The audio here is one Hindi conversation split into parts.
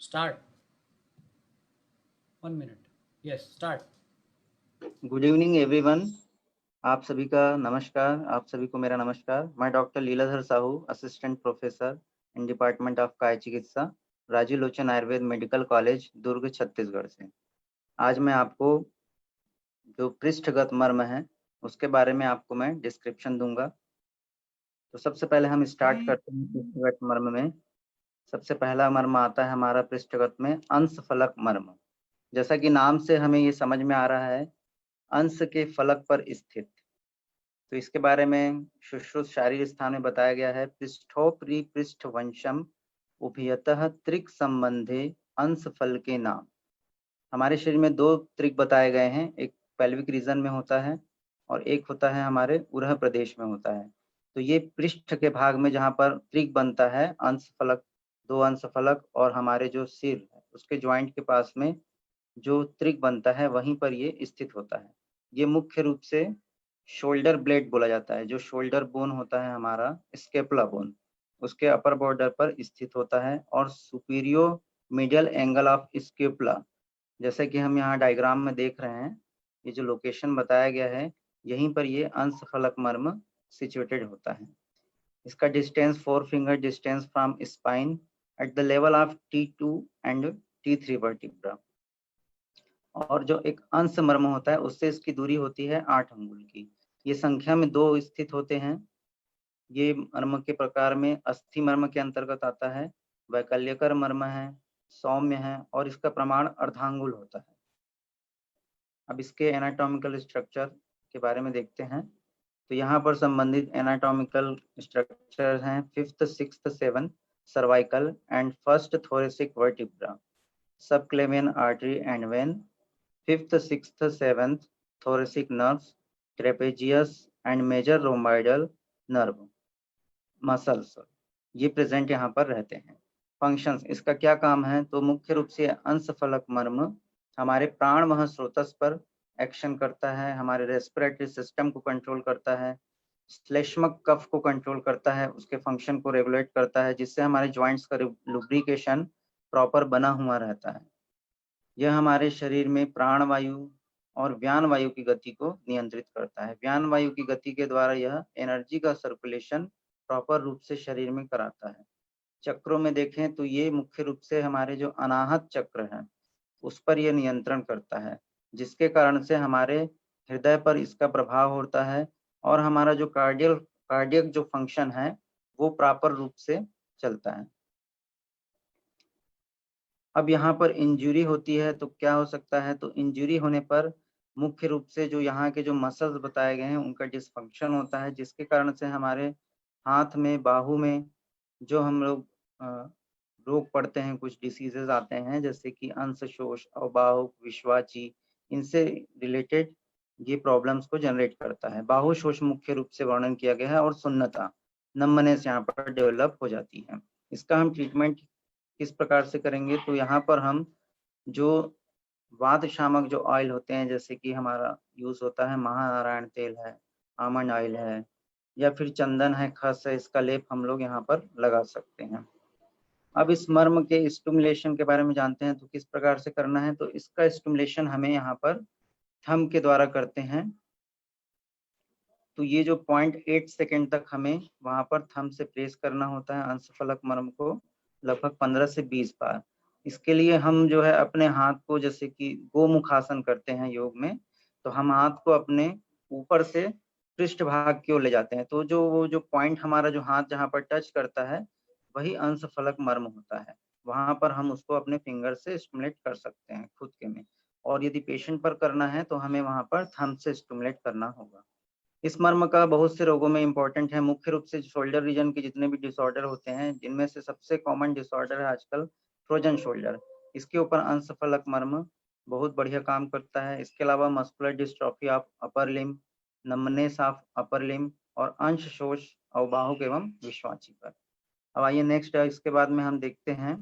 Start. 1 minute. Yes, start. Good evening everyone. आप सभी का नमस्कार, आप सभी को मेरा नमस्कार। मैं doctor Leeladhar Sahu, assistant professor in department of काय चिकित्सा, राजीव लोचन आयुर्वेद मेडिकल कॉलेज, दुर्ग, छत्तीसगढ़ से। आज मैं आपको जो पृष्ठगत मर्म है उसके बारे में आपको मैं डिस्क्रिप्शन दूंगा। तो सबसे पहले हम स्टार्ट करते हैं पृष्ठगत मर्म में। सबसे पहला मर्म आता है हमारा पृष्ठगत में अंशफलक मर्म। जैसा कि नाम से हमें ये समझ में आ रहा है, अंश के फलक पर स्थित। तो इसके बारे में सुश्रुत शारीर स्थान में बताया गया है, पृष्ठोपरि पृष्ठवंशम उभयतः त्रिक संबंधे अंश फल के नाम। हमारे शरीर में दो त्रिक बताए गए हैं, एक पेल्विक रीजन में होता है और एक होता है हमारे उरह प्रदेश में होता है। तो ये पृष्ठ के भाग में जहाँ पर त्रिक बनता है, अंश फलक, दो अंश फलक और हमारे जो सिर है उसके ज्वाइंट के पास में जो त्रिक बनता है वहीं पर ये स्थित होता है। ये मुख्य रूप से शोल्डर ब्लेड बोला जाता है। जो शोल्डर बोन होता है हमारा, स्केपुला बोन, उसके अपर बॉर्डर पर स्थित होता है और सुपीरियो मीडियल एंगल ऑफ स्केपुला, जैसे कि हम यहाँ डायग्राम में देख रहे हैं, ये जो लोकेशन बताया गया है यहीं पर ये अंश फलक मर्म सिचुएटेड होता है। इसका distance 4 finger distance from spine at the level of T2 and T3 vertebra. और जो एक अंश मर्म होता है उससे इसकी दूरी होती है 8 अंगुल की। ये संख्या में 2 स्थित होते हैं। ये मर्म के प्रकार में अस्थि मर्म के अंतर्गत आता है, वैकल्यकर मर्म है, सौम्य है और इसका प्रमाण अर्धांगुल होता है। अब इसके एनाटॉमिकल स्ट्रक्चर के बारे में देखते हैं। तो यहाँ पर संबंधित एनाटॉमिकल स्ट्रक्चर हैं 5th, 6th, 7th cervical and 1st thoracic vertebra, subclavian artery and vein, 5th, 6th, 7th thoracic nerves, trapezius and major rhomboidal nerve muscles, ये प्रेजेंट यहाँ पर रहते हैं। फंक्शंस, इसका क्या काम है? तो मुख्य रूप से अंश फलक मर्म हमारे प्राणवाह स्रोतस पर एक्शन करता है, हमारे रेस्पिरेटरी सिस्टम को कंट्रोल करता है, श्लेष्मक कफ को कंट्रोल करता है, उसके फंक्शन को रेगुलेट करता है, जिससे हमारे ज्वाइंट्स का लुब्रिकेशन प्रॉपर बना हुआ रहता है। यह हमारे शरीर में प्राण वायु और व्यान वायु की गति को नियंत्रित करता है। व्यान वायु की गति के द्वारा यह एनर्जी का सर्कुलेशन प्रॉपर रूप से शरीर में कराता है। चक्रों में देखें तो ये मुख्य रूप से हमारे जो अनाहत चक्र है उस पर यह नियंत्रण करता है, जिसके कारण से हमारे हृदय पर इसका प्रभाव होता है और हमारा जो कार्डियक जो फंक्शन है वो प्रॉपर रूप से चलता है। अब यहाँ पर इंजरी होती है तो क्या हो सकता है? तो इंजरी होने पर मुख्य रूप से जो यहाँ के जो मसल्स बताए गए हैं उनका डिसफंक्शन होता है, जिसके कारण से हमारे हाथ में, बाहू में जो हम लोग रोग पड़ते हैं, कुछ डिसीजेज आते हैं जैसे कि अंशशोष, अबाहुक, विश्वाची, इनसे रिलेटेड ये प्रॉब्लम्स को जनरेट करता है। बाहुशोष मुख्य रूप से वर्णन किया गया है और सुन्नता, नम्बनेस यहाँ पर डेवलप हो जाती है। इसका हम ट्रीटमेंट किस प्रकार से करेंगे? तो यहाँ पर हम जो वात शामक जो ऑयल होते हैं, जैसे कि हमारा यूज होता है महानारायण तेल है, आमंड ऑयल है या फिर चंदन है, खस है, इसका लेप हम लोग यहाँ पर लगा सकते हैं। अब इस मर्म के स्टिमुलेशन के बारे में जानते हैं, तो किस प्रकार से करना है? तो इसका स्टिमुलेशन हमें यहाँ पर थंब के द्वारा करते हैं। तो ये जो 0.8 सेकेंड तक हमें वहां पर थंब से प्रेस करना होता है अंशफलक मर्म को, लगभग 15 से 20 बार। इसके लिए हम जो है अपने हाथ को, जैसे कि गोमुखासन करते हैं योग में, तो हम हाथ को अपने ऊपर से पृष्ठ भाग की ओर ले जाते हैं। तो वो जो पॉइंट हमारा जो हाथ जहाँ पर टच करता है वही अंशफलक मर्म होता है। वहां पर हम उसको अपने फिंगर से स्टिमुलेट कर सकते हैं खुद के में, और यदि पेशेंट पर करना है तो हमें वहां पर थंब से स्टिमुलेट करना होगा। इस मर्म का बहुत से रोगों में इंपॉर्टेंट है, मुख्य रूप से शोल्डर रीजन के जितने भी डिसऑर्डर होते हैं, जिनमें से सबसे कॉमन डिसऑर्डर है आजकल फ्रोजन शोल्डर। इसके ऊपर अंशफलक मर्म बहुत बढ़िया काम करता है। इसके अलावा muscular dystrophy of upper limb, numbness of upper limb और अंश शोष अवबाहुक एवं विश्वाची पर। अब आइए नेक्स्ट, इसके बाद में हम देखते हैं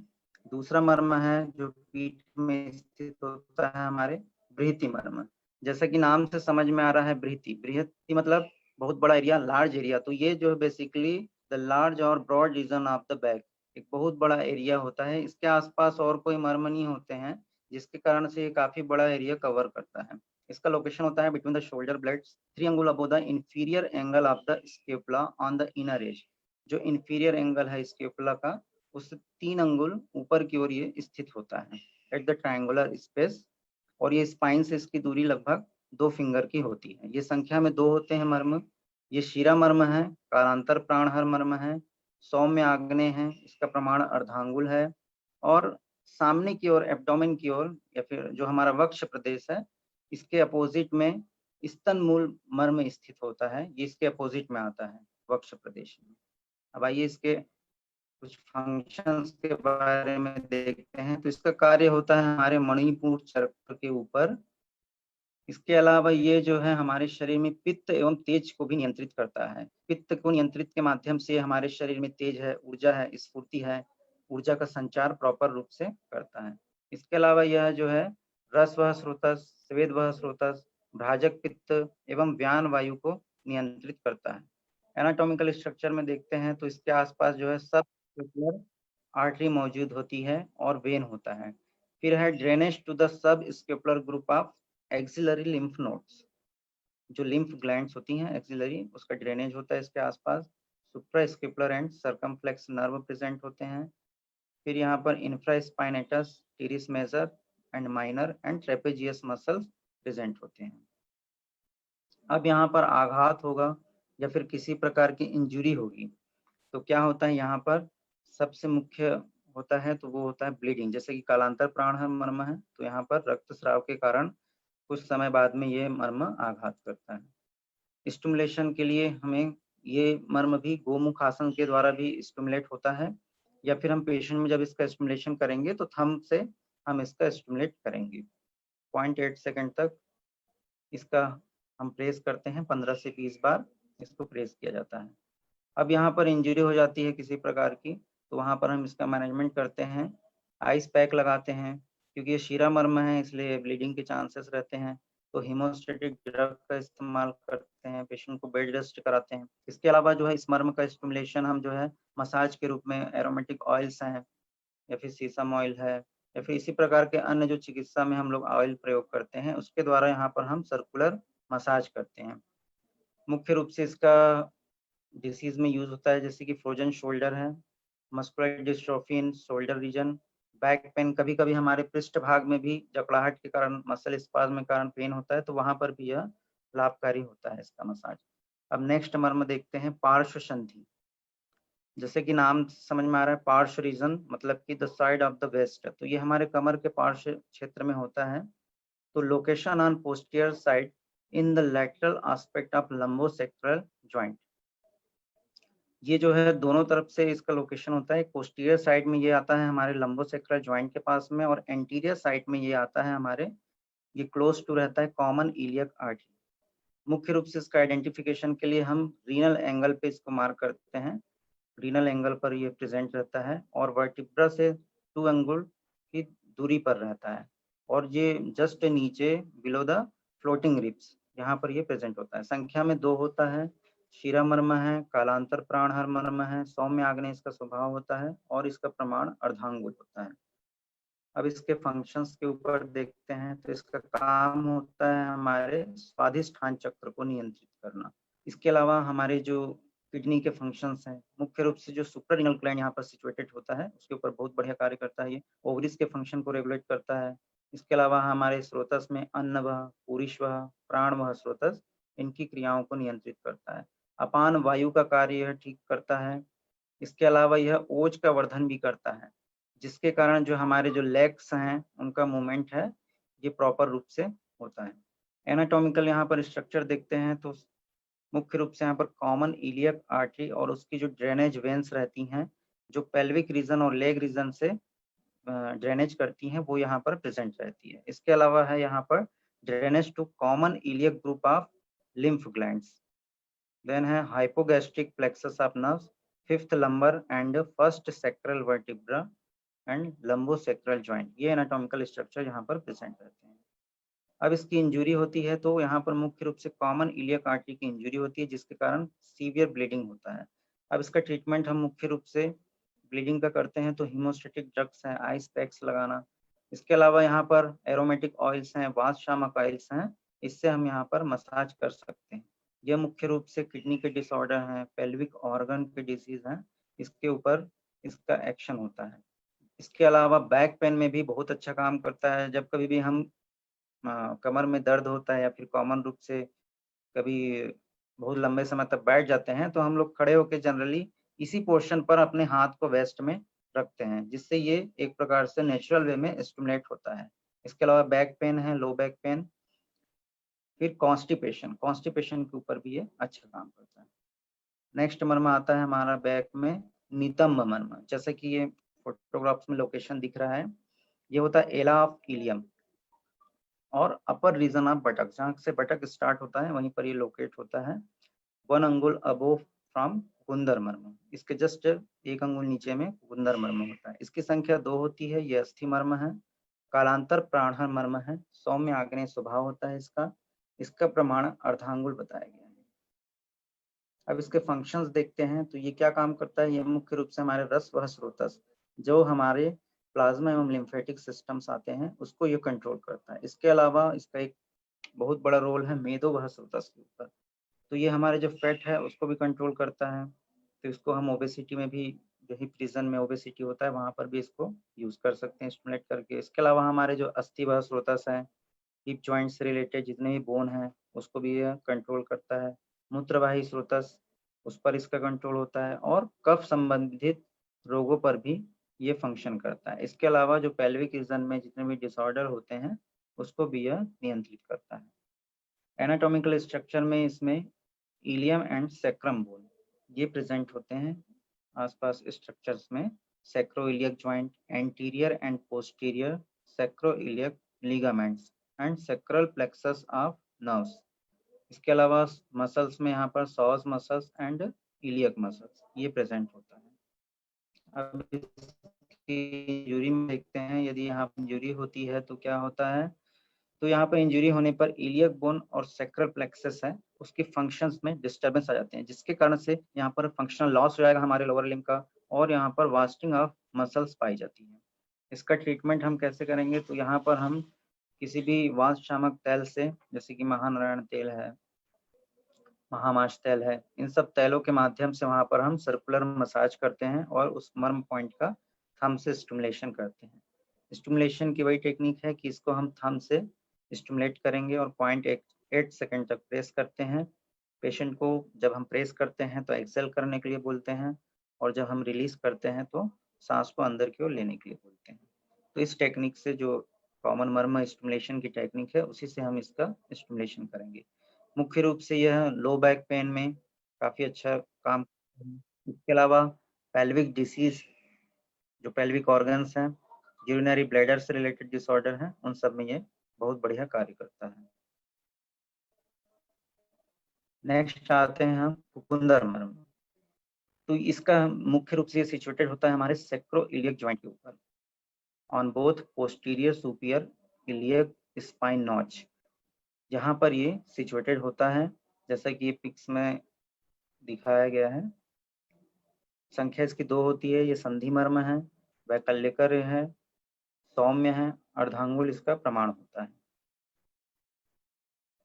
दूसरा मर्म है जो पीठ में स्थित होता है, हमारे बृहति मर्म। जैसा कि नाम से समझ में आ रहा है, बृहति, बृहति मतलब बहुत बड़ा एरिया, लार्ज एरिया। तो ये जो है बेसिकली द लार्ज और broad region of the back, एक बहुत बड़ा एरिया होता है, इसके आसपास और कोई मर्म नहीं होते हैं, जिसके कारण से ये काफी बड़ा एरिया कवर करता है। इसका लोकेशन होता है बिटवीन द शोल्डर ब्लेड्स 3 अंगुल above the inferior angle of the scapula on the inner as. जो इंफीरियर एंगल है स्केपुला का, उससे 3 अंगुल ऊपर की ओर ये स्थित होता है एट द ट्रायंगुलर स्पेस, और ये स्पाइन से इसकी दूरी लगभग 2 फिंगर की होती है। ये संख्या में 2 होते हैं मर्म। ये शिरा मर्म है, कालांतर प्राणहर मर्म है, सौम्य आग्नेय है, इसका प्रमाण अर्धांगुल है, और सामने की ओर एब्डोमेन की ओर या फिर जो हमारा वक्ष प्रदेश है, इसके अपोजिट में स्तन मूल मर्म स्थित होता है। ये इसके अपोजिट में आता है वक्ष प्रदेश में। अब आइए इसके कुछ फंक्शंस के बारे में देखते हैं। तो इसका कार्य होता है हमारे मणिपुर चक्र के ऊपर। इसके अलावा ये जो है हमारे शरीर में पित्त एवं तेज को भी नियंत्रित करता है। पित्त को नियंत्रित के माध्यम से हमारे शरीर में तेज है, ऊर्जा है, स्फूर्ति है, ऊर्जा का संचार प्रॉपर रूप से करता है। इसके अलावा यह जो है रस वह स्रोतस, स्वेद वह स्रोतस, भ्राजक पित्त एवं व्यान वायु को नियंत्रित करता है। एनाटॉमिकल स्ट्रक्चर में देखते हैं तो इसके आसपास जो है सब आर्टरी मौजूद होती है और वेन होता है। फिर है drainage to the subscapular group of axillary lymph nodes. जो लिम्फ ग्लैंड्स होती हैं एक्सिलरी, उसका ड्रेनेज होता है इसके आसपास। Suprascapular and circumflex nerve present होते हैं। फिर यहाँ पर infraspinatus, teres major and minor and trapezius muscles present होते हैं। अब यहाँ पर आघात होगा या फिर किसी प्रकार की इंजुरी होगी तो क्या होता है, यहाँ पर सबसे मुख्य होता है तो वो होता है ब्लीडिंग। जैसे कि कालांतर प्राणहर मर्म है तो यहाँ पर रक्तस्राव के कारण कुछ समय बाद में ये मर्म आघात करता है। स्टिमुलेशन के लिए हमें ये मर्म भी गोमुख आसन के द्वारा भी स्टिमुलेट होता है, या फिर हम पेशेंट में जब इसका स्टिमुलेशन करेंगे तो थंब से हम इसका स्टिमुलेट करेंगे। 0.8 सेकंड तक इसका हम प्रेस करते हैं, 15 से 20 बार इसको प्रेस किया जाता है। अब यहाँ पर इंजरी हो जाती है किसी प्रकार की तो वहाँ पर हम इसका मैनेजमेंट करते हैं, आइस पैक लगाते हैं। क्योंकि ये शीरा मर्म है इसलिए ब्लीडिंग के चांसेस रहते हैं, तो हीमोस्टेटिक ड्रग का इस्तेमाल करते हैं, पेशेंट को बेड रेस्ट कराते हैं। इसके अलावा जो है इस मर्म का स्टिमुलेशन हम जो है मसाज के रूप में एरोमेटिक ऑयल्स हैं या फिर सीसम ऑयल है या फिर इसी प्रकार के अन्य जो चिकित्सा में हम लोग ऑयल प्रयोग करते हैं उसके द्वारा यहाँ पर हम सर्कुलर मसाज करते हैं। मुख्य रूप से इसका डिसीज में यूज होता है जैसे कि फ्रोजन शोल्डर है, मस्कुलर डिस्ट्रोफी इन शोल्डर रीजन, बैक पेन, कभी कभी हमारे पृष्ठ भाग में भी जकड़ाहट के कारण, मसल स्पाज्म के कारण पेन होता है तो वहां पर भी यह लाभकारी होता है इसका मसाज। अब नेक्स्ट मर्म देखते हैं पार्श्व संधि। जैसे कि नाम समझ में आ रहा है, पार्श्व रीजन मतलब कि the side of the waist, तो ये हमारे कमर के पार्श्व क्षेत्र में होता है। तो location on posterior side in the lateral aspect of lumbosacral joint. ये जो है दोनों तरफ से इसका लोकेशन होता है। पोस्टीरियर साइड में ये आता है हमारे लंबोसेक्टरल जॉइंट के पास में, और एंटीरियर साइड में ये आता है हमारे, ये क्लोज टू रहता है कॉमन इलियक आर्टरी। मुख्य रूप से इसका आइडेंटिफिकेशन के लिए हम रीनल एंगल पे इसको मार्क करते हैं। रीनल एंगल पर ये प्रेजेंट रहता है और वर्टिब्रा से 2 अंगुल की दूरी पर रहता है, और ये जस्ट नीचे बिलो द फ्लोटिंग रिब्स यहाँ पर ये प्रेजेंट होता है। संख्या में 2 होता है, शिरा मर्म है, कालांतर प्राणहर मर्म है, सौम्य आग्नेय इसका स्वभाव होता है और इसका प्रमाण अर्धांगुल होता है। अब इसके फंक्शंस के ऊपर देखते हैं तो इसका काम होता है हमारे स्वादिष्ठान चक्र को नियंत्रित करना। इसके अलावा हमारे जो किडनी के फंक्शंस हैं, मुख्य रूप से जो सुप्रारीनल ग्लैंड यहाँ पर सिचुएटेड होता है उसके ऊपर बहुत बढ़िया कार्य करता है। ये ओवरीज के फंक्शन को रेगुलेट करता है। इसके अलावा हमारे स्रोतस में अन्न वह, पुरुष वह, प्राण वह स्रोतस, इनकी क्रियाओं को नियंत्रित करता है। अपान वायु का कार्य यह ठीक करता है। इसके अलावा यह ओज का वर्धन भी करता है, जिसके कारण जो हमारे जो लेग्स हैं उनका मूवमेंट है ये प्रॉपर रूप से होता है। एनाटॉमिकल यहाँ पर स्ट्रक्चर देखते हैं तो मुख्य रूप से यहाँ पर कॉमन इलियक आर्टरी और उसकी जो ड्रेनेज वेन्स रहती हैं जो पेल्विक रीजन और लेग रीजन से ड्रेनेज करती हैं वो यहाँ पर प्रेजेंट रहती है। इसके अलावा है यहाँ पर drainage to common iliac group of lymph glands. Then है hypogastric plexus of nerves, fifth lumbar and first sacral vertebra and lumbosacral joint. ये एनाटॉमिकल स्ट्रक्चर यहाँ पर प्रेजेंट रहते हैं। अब इसकी इंजुरी होती है तो यहाँ पर मुख्य रूप से कॉमन इलियक आर्टरी की इंजुरी होती है जिसके कारण सीवियर ब्लीडिंग होता है। अब इसका ट्रीटमेंट हम मुख्य रूप से ब्लीडिंग का करते हैं तो हीमोस्टेटिक ड्रग्स हैं, आइस पैक्स लगाना। इसके अलावा यहाँ पर एरोमेटिक ऑयल्स हैं, वातशामक ऑयल्स हैं, इससे हम यहाँ पर मसाज कर सकते हैं। यह मुख्य रूप से किडनी के डिसऑर्डर हैं, पेल्विक ऑर्गन के डिजीज हैं, इसके ऊपर इसका एक्शन होता है। इसके अलावा बैक पेन में भी बहुत अच्छा काम करता है। जब कभी भी हम कमर में दर्द होता है या फिर कॉमन रूप से कभी बहुत लंबे समय तक बैठ जाते हैं तो हम लोग खड़े होकर जनरली इसी पोर्शन पर अपने हाथ को वेस्ट में रखते हैं, जिससे ये एक प्रकार से नेचुरल वे में स्टिमुलेट होता है। इसके अलावा बैक पेन है, लो बैक पेन, फिर कॉन्स्टिपेशन के ऊपर भी ये अच्छा काम करता है। नेक्स्ट मर्म आता है हमारा बैक में नितंब मर्म। जैसे कि ये फोटोग्राफ्स में लोकेशन दिख रहा है, ये होता है एला ऑफ इलियम और अपर रीजन ऑफ बटक, जहाँ से बटक स्टार्ट होता है वहीं पर ये लोकेट होता है। 1 अंगुल अबोव फ्रॉम गुंदर मर्म, इसके जस्ट 1 अंगुल नीचे में गुंदर मर्म होता है। इसकी संख्या 2 होती है, ये अस्थि मर्म है। कालांतर प्राणहर मर्म है, सौम्य आग्नेय स्वभाव होता है इसका। इसका प्रमाण अर्धांगुल बताया गया है। अब इसके फंक्शंस देखते हैं तो ये क्या काम करता है। ये मुख्य रूप से हमारे रस वह स्रोतस जो हमारे प्लाज्मा एवं लिम्फेटिक सिस्टम्स आते हैं उसको ये कंट्रोल करता है। इसके अलावा इसका एक बहुत बड़ा रोल है मेदो वह स्रोतस के ऊपर, तो ये हमारे जो फैट है उसको भी कंट्रोल करता है। तो इसको हम ओबेसिटी में भी, जो हिप रीजन में ओबेसिटी होता है वहाँ पर भी इसको यूज कर सकते हैं स्टिमुलेट करके। इसके अलावा हमारे जो अस्थि वह स्रोतस हैं, हिप जॉइंट से रिलेटेड जितने भी बोन हैं उसको भी यह कंट्रोल करता है। मूत्रवाही स्रोतस, उस पर इसका कंट्रोल होता है और कफ संबंधित रोगों पर भी ये फंक्शन करता है। इसके अलावा जो पेल्विक रीजन में जितने भी डिसऑर्डर होते हैं उसको भी यह नियंत्रित करता है। एनाटॉमिकल स्ट्रक्चर में इसमें इलियम एंड सैक्रम बोन ये प्रेजेंट होते हैं आसपास स्ट्रक्चर्स में। Sacroiliac joint, anterior and posterior sacroiliac ligaments and sacral plexus of nerves. इसके अलावा मसल्स में यहाँ पर sauce muscles and iliac muscles ये प्रेजेंट होता है। अब इसकी इंजुरी में देखते हैं, यदि यहाँ पर इंजुरी होती है तो क्या होता है। तो यहाँ पर इंजुरी होने पर इलियक बोन और सैक्रल प्लेक्सस है उसके फंक्शंस में डिस्टर्बेंस आ जाते हैं, जिसके कारण से यहाँ पर फंक्शनल लॉस हो जाएगा हमारे लोअर लिम्ब का और यहाँ पर वास्टिंग ऑफ मसल्स पाई जाती है। इसका ट्रीटमेंट हम कैसे करेंगे, तो यहाँ पर हम किसी भी वातशामक तेल से, जैसे कि महानारायण तेल है, महामाश तेल है, इन सब तेलों के माध्यम से वहाँ पर हम सर्कुलर मसाज करते हैं और उस मर्म पॉइंट का थंब से स्टिमुलेशन करते हैं। स्टिमुलेशन की वही टेक्निक है कि इसको हम थंब से स्टिमुलेट करेंगे और 0.8 सेकंड तक प्रेस करते हैं। पेशेंट को जब हम प्रेस करते हैं तो एक्सेल करने के लिए बोलते हैं और जब हम रिलीज करते हैं तो सांस को अंदर की ओर लेने के लिए बोलते हैं। तो इस टेक्निक से, जो कॉमन मर्म स्टिमुलेशन की टेक्निक है, उसी से हम इसका स्टिमुलेशन करेंगे। मुख्य रूप से यह लो बैक पेन में काफ़ी अच्छा काम। इसके अलावा पेल्विक डिसीज, जो पेल्विक ऑर्गन्स हैं, यूरिनरी ब्लैडर से रिलेटेड डिसऑर्डर हैं, उन सब में ये बहुत बढ़िया कार्य करता है। नेक्स्ट आते हैं हम कुकुंदर मर्म। तो इसका मुख्य रूप से सिचुएटेड होता है हमारे सैक्रोइलियक जॉइंट के ऊपर on both posterior superior iliac spine notch, जहाँ पर ये सिचुएटेड होता है जैसा कि ये पिक्स में दिखाया गया है। संख्या इसकी 2 होती है, ये संधि मर्म है, वैकल्यकर है, सौम्य है, अर्धांगुल इसका प्रमाण होता है।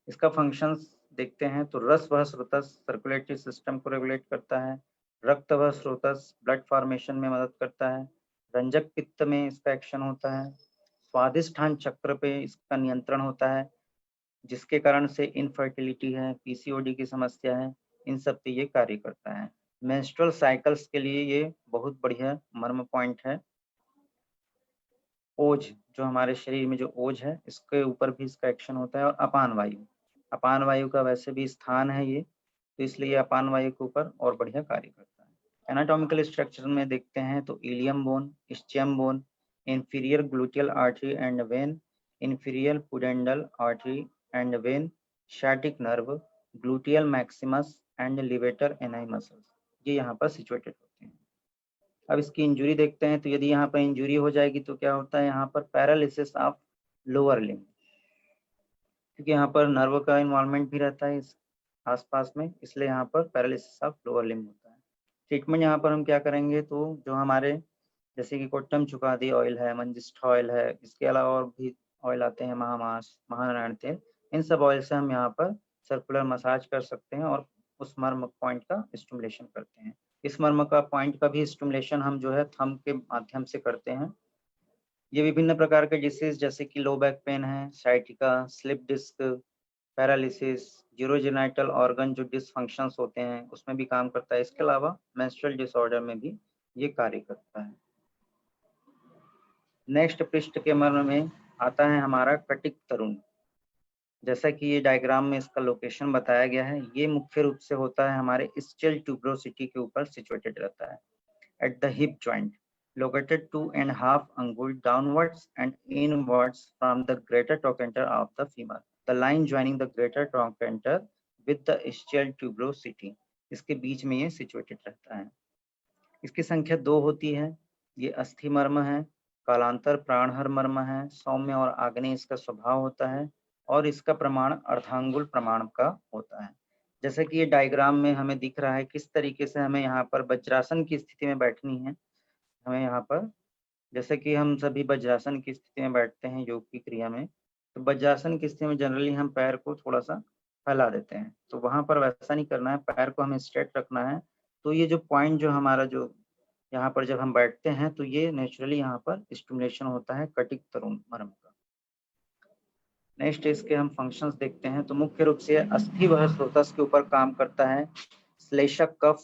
इसका फंक्शंस देखते हैं तो रस वह स्रोतस सर्कुलेटरी सिस्टम को रेगुलेट करता है, रक्त वह स्रोतस ब्लड फॉर्मेशन में मदद करता है, रंजक पित्त में इसका एक्शन होता है, स्वादिष्ठान चक्र पे इसका नियंत्रण होता है, जिसके कारण से इनफर्टिलिटी है, पीसीओडी की समस्या है, इन सब पे ये कार्य करता है। मेंस्ट्रुअल साइकिल्स के लिए ये बहुत बढ़िया मर्म पॉइंट है। ओज, जो हमारे शरीर में जो ओज है, इसके ऊपर भी इसका एक्शन होता है। और अपान वायु का वैसे भी स्थान है ये, तो इसलिए अपान वायु के ऊपर और बढ़िया कार्य करता है। एनाटॉमिकल स्ट्रक्चर में देखते हैं तो ilium bone, ischium bone, inferior gluteal artery and vein, inferior pudendal artery and vein, sciatic nerve, gluteus maximus and levator ani muscles, ये यहाँ पर सिचुएटेड होते हैं। अब इसकी इंजुरी देखते हैं तो यदि यहाँ पर इंजुरी हो जाएगी तो क्या होता है, यहाँ पर पैरालिसिस ऑफ लोअर लिम्ब, क्योंकि यहाँ पर नर्व का इन्वॉल्वमेंट भी रहता है इस आसपास में, इसलिए यहाँ पर पैरालिसिस ऑफ लोअर लिम्ब होता है। ट्रीटमेंट यहाँ पर हम क्या करेंगे, तो जो हमारे जैसे कि कोट्टम चुकादी ऑयल है, मंजिष्ठा ऑयल है, इसके अलावा और भी ऑयल आते हैं, महामास, महानारायण तेल, इन सब ऑयल से हम यहाँ पर सर्कुलर मसाज कर सकते हैं और उस मर्म पॉइंट का स्टिमुलेशन करते हैं। इस मर्म का पॉइंट का भी स्टिमुलेशन हम जो है थंब के माध्यम से करते हैं। ये विभिन्न प्रकार के डिसीज जैसे कि लो बैक पेन है, sciatica, slip disc, paralysis, urogenital organ जो डिसफंक्शंस होते हैं उसमें भी काम करता है। इसके अलावा मेंस्ट्रुअल डिसऑर्डर में भी ये कार्य करता है। नेक्स्ट पृष्ठ के मर्म में आता है हमारा कटिक तरुण। जैसा कि ये डायग्राम में इसका लोकेशन बताया गया है, ये मुख्य रूप से होता है हमारे स्चेल ट्यूब्रोसिटी के ऊपर सिचुएटेड रहता है, at the hip joint, located 2.5 अंगुल downwards and inwards from the greater trochanter of the femur. The line joining the greater trochanter with the ischial tuberosity. इसके बीच में ये सिचुएटेड रहता है। इसकी संख्या 2 होती है। ये अस्थि मर्म है, कालांतर प्राणहर मर्म है, सौम्य और आग्नेय इसका स्वभाव होता है और इसका प्रमाण अर्धांगुल प्रमाण का होता है। जैसे कि ये डायग्राम में हमें दिख रहा है किस तरीके से हमें यहाँ पर वज्रासन की स्थिति में बैठनी है। हमें यहाँ पर जैसे कि हम सभी वज्रासन की स्थिति में बैठते हैं योग की क्रिया में, तो वज्रासन की स्थिति में जनरली हम पैर को थोड़ा सा फैला देते हैं, तो वहां पर वैसा नहीं करना है, पैर को हमें स्ट्रेट रखना है। तो ये जो पॉइंट जो हमारा जो यहाँ पर जब हम बैठते हैं तो ये नेचुरली यहाँ पर स्टिमुलेशन होता है कटिक तरुण मर्म का। नेक्स्ट इसके हम फंक्शंस देखते हैं, तो मुख्य रूप से अस्थि वह स्रोतस के ऊपर काम करता है, श्लेषक कफ,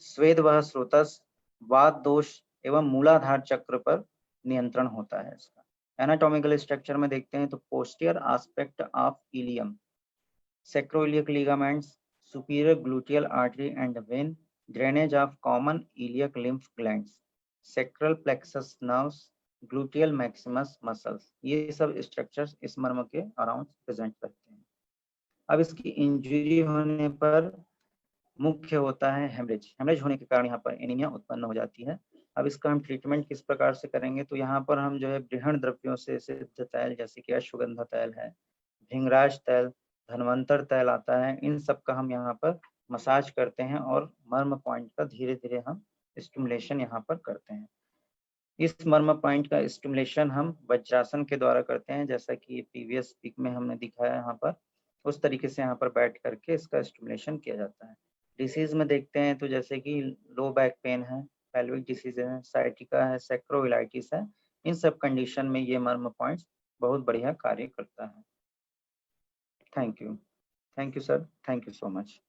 स्वेद वह स्रोतस, वात दोष एवं मूलाधार चक्र पर नियंत्रण होता है इसका। एनाटॉमिकल स्ट्रक्चर में देखते हैं तो posterior aspect of ilium, sacroiliac ligaments, superior gluteal artery and vein, drainage of common iliac lymph glands, sacral plexus nerves, gluteal maximus muscles, ये सब स्ट्रक्चर्स इस मर्म के अराउंड प्रेजेंट करते हैं। अब इसकी इंजरी होने पर मुख्य होता है हेमरेज। हेमरेज होने के कारण यहाँ पर एनीमिया उत्पन्न हो जाती है। अब इसका हम ट्रीटमेंट किस प्रकार से करेंगे, तो यहाँ पर हम जो है बृहण द्रव्यों से सिद्ध तैल जैसे कि अश्वगंधा तैल है, भृंगराज तैल, धन्वंतर तैल आता है, इन सब का हम यहाँ पर मसाज करते हैं और मर्म पॉइंट का धीरे धीरे हम स्टिमुलेशन यहाँ पर करते हैं। इस मर्म पॉइंट का स्टिमुलेशन हम वज्रासन के द्वारा करते हैं, जैसा कि प्रीवियस पिक में हमने दिखाया यहाँ पर, उस तरीके से यहाँ पर बैठ करके इसका स्टिमुलेशन किया जाता है। डिसीज में देखते हैं तो जैसे कि लो बैक पेन है, पेल्विक डिसीज है, साइटिका है, सैक्रोइलाइटिस है, इन सब कंडीशन में ये मर्म पॉइंट्स बहुत बढ़िया कार्य करता है। Thank you sir, thank you so much.